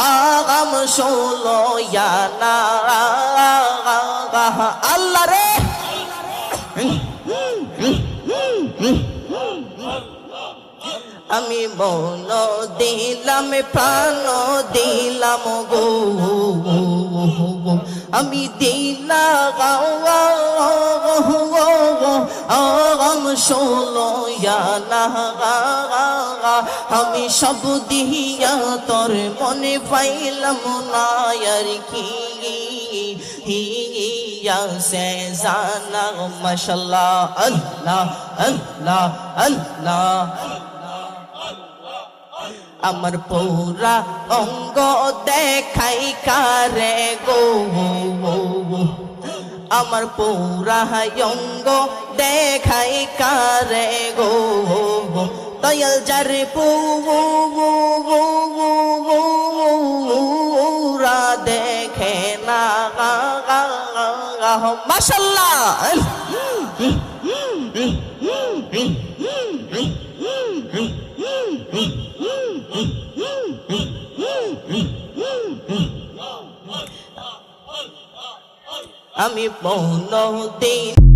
আগাম শোলো ইয়ানা আল্লাহ রে আমি মন দিলাম প্রাণ দিলাম গো আমি দিলাম শোলো ইয়ানা আমি সব দিয়া তোর মনে পাইলাম না আর কি হিয়া সে জানা মাশাআল্লাহ আল্লাহ আল্লাহ আল্লাহ আমার পুরা অঙ্গ দেখাই কারে গো আমার পুরা অঙ্গ দেখাই কারে গো দয়াল যারে পুরা দেখে না মাশাআল্লাহ আমি মন দিন